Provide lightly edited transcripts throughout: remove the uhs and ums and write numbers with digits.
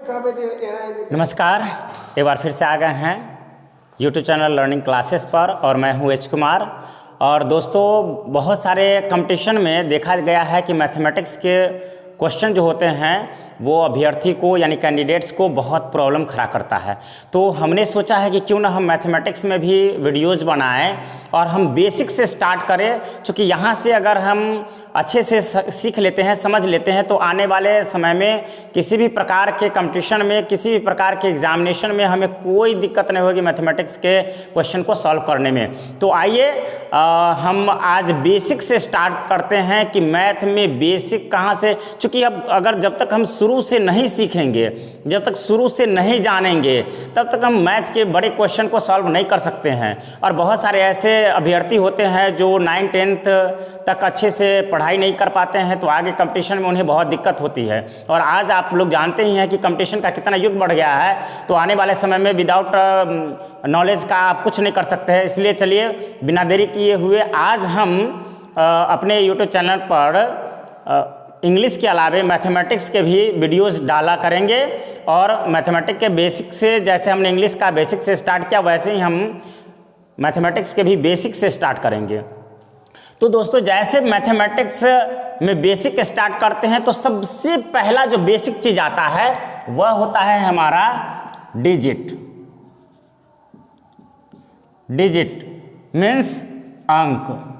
नमस्कार, एक बार फिर से आ गए हैं YouTube चैनल लर्निंग क्लासेस पर और मैं हूँ एच कुमार। और दोस्तों, बहुत सारे कंपटीशन में देखा गया है कि मैथमेटिक्स के क्वेश्चन जो होते हैं वो अभ्यर्थी को यानी कैंडिडेट्स को बहुत प्रॉब्लम खड़ा करता है। तो हमने सोचा है कि क्यों ना हम मैथमेटिक्स में भी वीडियोज़ बनाएं और हम बेसिक से स्टार्ट करें, क्योंकि यहाँ से अगर हम अच्छे से सीख लेते हैं, समझ लेते हैं, तो आने वाले समय में किसी भी प्रकार के कंपटीशन में, किसी भी प्रकार के एग्जामिनेशन में हमें कोई दिक्कत नहीं होगी मैथमेटिक्स के क्वेश्चन को सॉल्व करने में। तो आइए हम आज बेसिक से स्टार्ट करते हैं कि मैथ में बेसिक कहाँ से, चूँकि अब अगर जब तक हम शुरू से नहीं सीखेंगे, जब तक शुरू से नहीं जानेंगे, तब तक हम मैथ के बड़े क्वेश्चन को सॉल्व नहीं कर सकते हैं। और बहुत सारे ऐसे अभ्यर्थी होते हैं जो 9-10 तक अच्छे से पढ़ाई नहीं कर पाते हैं, तो आगे कंपटीशन में उन्हें बहुत दिक्कत होती है। और आज आप लोग जानते ही हैं कि कंपटीशन का कितना युग बढ़ गया है, तो आने वाले समय में विदाउट नॉलेज का आप कुछ नहीं कर सकते हैं। इसलिए चलिए बिना देरी किए हुए आज हम अपने यूट्यूब चैनल पर इंग्लिश के अलावे मैथमेटिक्स के भी वीडियोस डाला करेंगे। और मैथमेटिक्स के बेसिक से, जैसे हमने इंग्लिश का बेसिक से स्टार्ट किया, वैसे ही हम मैथमेटिक्स के भी बेसिक से स्टार्ट करेंगे। तो दोस्तों, जैसे मैथमेटिक्स में बेसिक स्टार्ट करते हैं तो सबसे पहला जो बेसिक चीज़ आता है वह होता है हमारा डिजिट। डिजिट मीन्स अंक।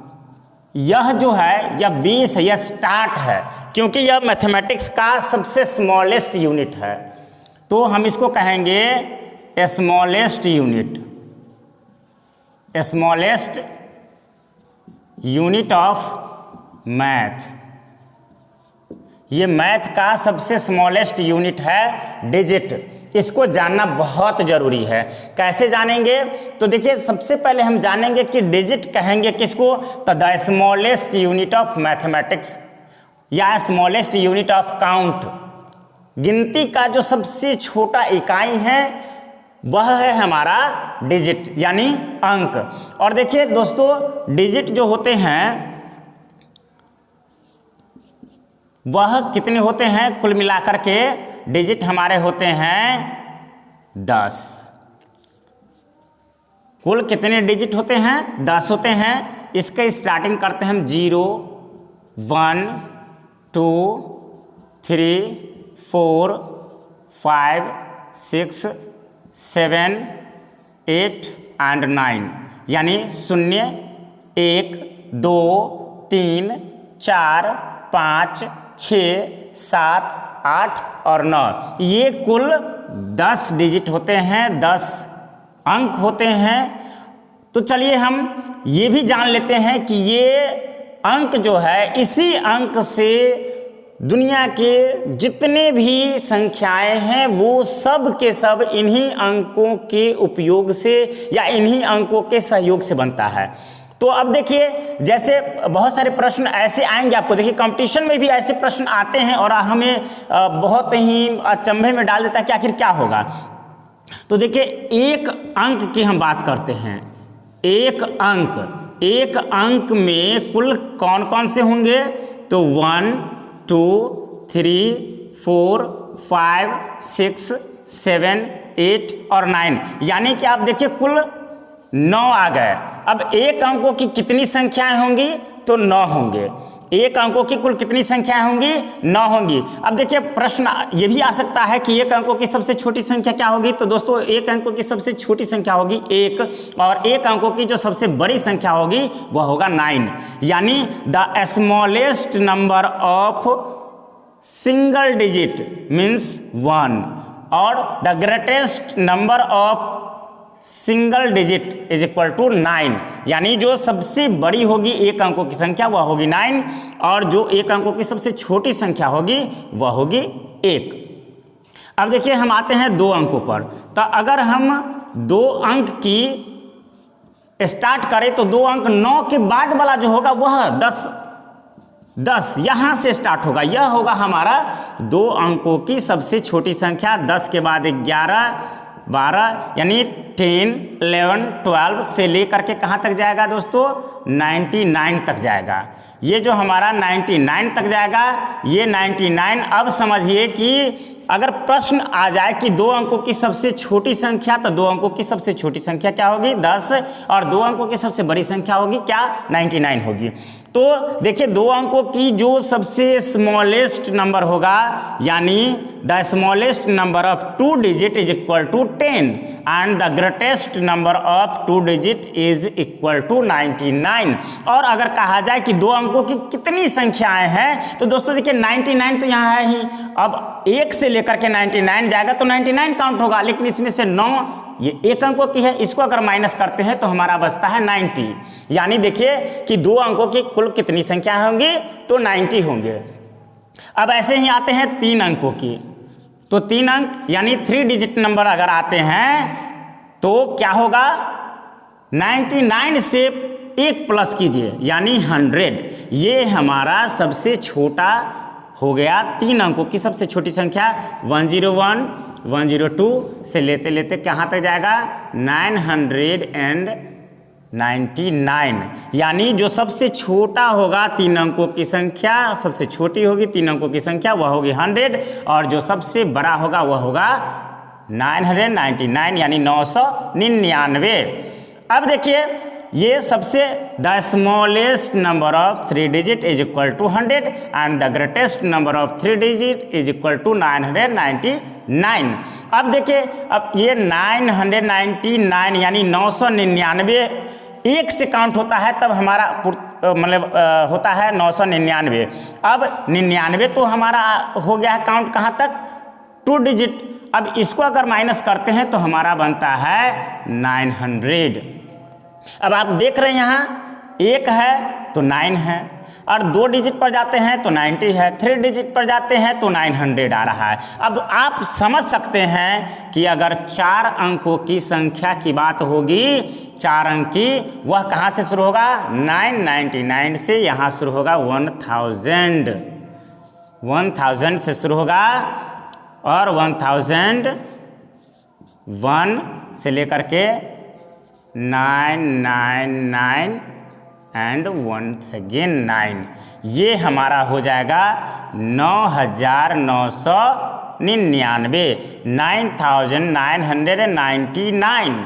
यह जो है यह बेस है, यह स्टार्ट है, क्योंकि यह मैथमेटिक्स का सबसे स्मॉलेस्ट यूनिट है। तो हम इसको कहेंगे smallest unit, smallest unit of math. ये मैथ का सबसे स्मॉलेस्ट यूनिट है डिजिट। इसको जानना बहुत जरूरी है। कैसे जानेंगे? तो देखिए, सबसे पहले हम जानेंगे कि डिजिट कहेंगे किसको, तो the smallest unit of mathematics या स्मॉलेस्ट यूनिट ऑफ काउंट। गिनती का जो सबसे छोटा इकाई है वह है हमारा डिजिट यानी अंक। और देखिए दोस्तों, डिजिट जो होते हैं वह कितने होते हैं? कुल मिलाकर के डिजिट हमारे होते हैं 10। कुल कितने डिजिट होते हैं? 10 होते हैं। इसका स्टार्टिंग करते हैं हम 0, 1, 2, 3, 4, 5, 6, 7, 8 एंड 9, यानी 0, 1, 2, 3, 4, 5, 6, 7, 8 और 9। ये कुल 10 डिजिट होते हैं, 10 अंक होते हैं। तो चलिए हम ये भी जान लेते हैं कि ये अंक जो है, इसी अंक से दुनिया के जितने भी संख्याएं हैं वो सब के सब इन्हीं अंकों के उपयोग से या इन्हीं अंकों के सहयोग से बनता है। तो अब देखिए, जैसे बहुत सारे प्रश्न ऐसे आएंगे आपको, देखिए कंपटीशन में भी ऐसे प्रश्न आते हैं और हमें बहुत ही अचंभे में डाल देता है कि आखिर क्या होगा। तो देखिए, एक अंक की हम बात करते हैं। एक अंक में कुल कौन कौन से होंगे? तो 1, 2, 3, 4, 5, 6, 7, 8 और 9, यानी कि आप देखिए कुल 9 आ गए। अब एक अंकों की कितनी संख्याएं होंगी? तो 9 होंगे। एक अंकों की कुल कितनी संख्याएं होंगी? 9 होंगी। अब देखिए, प्रश्न ये भी आ सकता है कि एक अंकों की सबसे छोटी संख्या क्या होगी? तो दोस्तों, एक अंकों की सबसे छोटी संख्या होगी 1, और एक अंकों की जो सबसे बड़ी संख्या होगी वह होगा 9, यानी the smallest number of single digit means 1 और the greatest number of single digit is equal to 9, यानी जो सबसे बड़ी होगी एक अंकों की संख्या वह होगी 9, और जो एक अंकों की सबसे छोटी संख्या होगी वह होगी 1। अब देखिए, हम आते हैं 2 अंकों पर। तो अगर हम 2 अंक की स्टार्ट करें तो 2 अंक 9 के बाद वाला जो होगा वह 10 यहां से स्टार्ट होगा। यह होगा हमारा 2 अंकों की सबसे छोटी संख्या। 10 के बाद 11, 12, यानी 10, 11, 12 से लेकर के कहाँ तक जाएगा दोस्तों? 99 तक जाएगा। ये जो हमारा 99 तक जाएगा, ये 99 अब समझिए कि अगर प्रश्न आ जाए कि 2 अंकों की सबसे छोटी संख्या, तो 2 अंकों की सबसे छोटी संख्या क्या होगी 10, और 2 अंकों की सबसे बड़ी संख्या होगी क्या 99 होगी। तो देखिए 2 अंकों की जो सबसे स्मॉलेस्ट नंबर होगा, यानी the smallest number of 2 digit is equal to 10 and the greatest number of 2 digit is equal to 99। और अगर कहा जाए कि 2 अंकों की कितनी संख्याएं हैं, तो दोस्तों देखिए 99 तो यहाँ है ही, अब 1 से लेकर के 99 जाएगा तो 99 काउंट होगा, लेकिन इसमें से 9 ये 1 अंकों की है, इसको अगर माइनस करते हैं तो हमारा बचता है 90। यानी देखिए कि 2 अंकों की कुल कितनी संख्या होंगी तो 90 होंगे। अब ऐसे ही आते हैं 3 अंकों की, तो 3 अंक यानी 3 डिजिट नंबर अगर आते हैं तो क्या होगा 99 से 1 प्लस कीजिए यानी 100। ये हमारा सबसे छोटा हो गया 3 अंकों की सबसे छोटी संख्या। 101, 102 से लेते लेते कहाँ तक जाएगा 999, यानी जो सबसे छोटा होगा 3 अंकों की संख्या, सबसे छोटी होगी 3 अंकों की संख्या वह होगी 100, और जो सबसे बड़ा होगा वह होगा 999 यानी 999। अब देखिए ये सबसे the smallest number of 3 digit is equal to 100 and the greatest number of 3 digit is equal to 999। अब देखिए अब ये 999 यानी 999 1 से काउंट होता है तब हमारा मतलब होता है 999। अब 99 तो हमारा हो गया है काउंट कहाँ तक 2 डिजिट। अब इसको अगर माइनस करते हैं तो हमारा बनता है 900। अब आप देख रहे हैं यहाँ 1 है तो 9 है, और 2 डिजिट पर जाते हैं तो 90 है, 3 डिजिट पर जाते हैं तो 900 आ रहा है। अब आप समझ सकते हैं कि अगर 4 अंकों की संख्या की बात होगी, 4 अंक की, वह कहाँ से शुरू होगा 999 से, यहाँ शुरू होगा 1000 से शुरू होगा, और 1001 से लेकर के 999 एंड 1 अगेन 9, ये हमारा हो जाएगा 9999, 9999।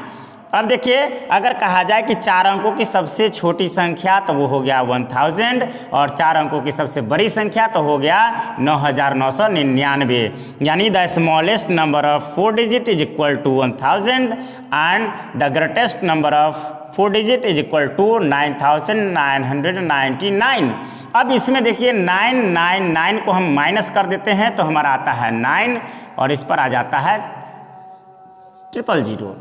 अब देखिए अगर कहा जाए कि 4 अंकों की सबसे छोटी संख्या तो वो हो गया 1000, और 4 अंकों की सबसे बड़ी संख्या तो हो गया 9999, यानी the smallest number of 4 digit is equal to 1000 and the greatest number of 4 digit is equal to 9999। अब इसमें देखिए 999 को हम माइनस कर देते हैं तो हमारा आता है 9, और इस पर आ जाता है 000।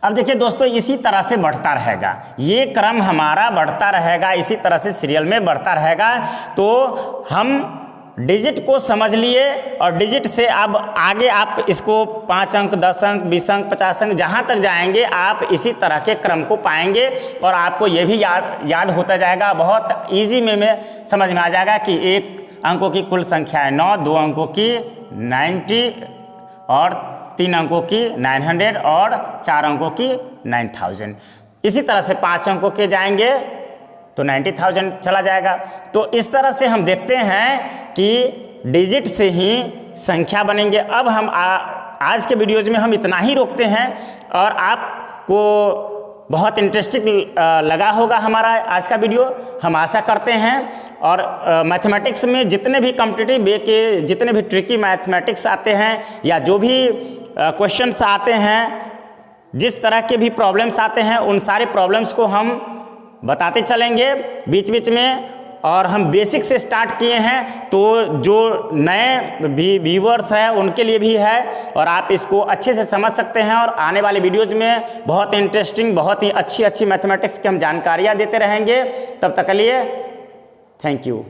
अब देखिए दोस्तों इसी तरह से बढ़ता रहेगा, ये क्रम हमारा बढ़ता रहेगा, इसी तरह से सीरियल में बढ़ता रहेगा। तो हम डिजिट को समझ लिए, और डिजिट से अब आगे आप इसको 5 अंक 10 अंक 20 अंक 50 अंक जहाँ तक जाएंगे आप इसी तरह के क्रम को पाएंगे, और आपको ये भी याद होता जाएगा, बहुत ईजी में समझ में आ जाएगा कि 1 अंकों की कुल संख्या है 9, 2 अंकों की 90, और 3 अंकों की 900, और 4 अंकों की 9000। इसी तरह से 5 अंकों के जाएंगे तो 90000 चला जाएगा। तो इस तरह से हम देखते हैं कि डिजिट से ही संख्या बनेंगे। अब हम आज के वीडियोज़ में हम इतना ही रोकते हैं, और आपको बहुत इंटरेस्टिंग लगा होगा हमारा आज का वीडियो, हम आशा करते हैं। और मैथमेटिक्स में जितने भी कॉम्पिटिटिव वे के जितने भी ट्रिकी मैथमेटिक्स आते हैं, या जो भी क्वेश्चंस आते हैं, जिस तरह के भी प्रॉब्लम्स आते हैं, उन सारे प्रॉब्लम्स को हम बताते चलेंगे बीच बीच में। और हम बेसिक से स्टार्ट किए हैं, तो जो नए व्यूअर्स हैं उनके लिए भी है, और आप इसको अच्छे से समझ सकते हैं। और आने वाले वीडियोज में बहुत इंटरेस्टिंग, बहुत ही अच्छी मैथमेटिक्स की हम जानकारियाँ देते रहेंगे। तब तक के लिए थैंक यू।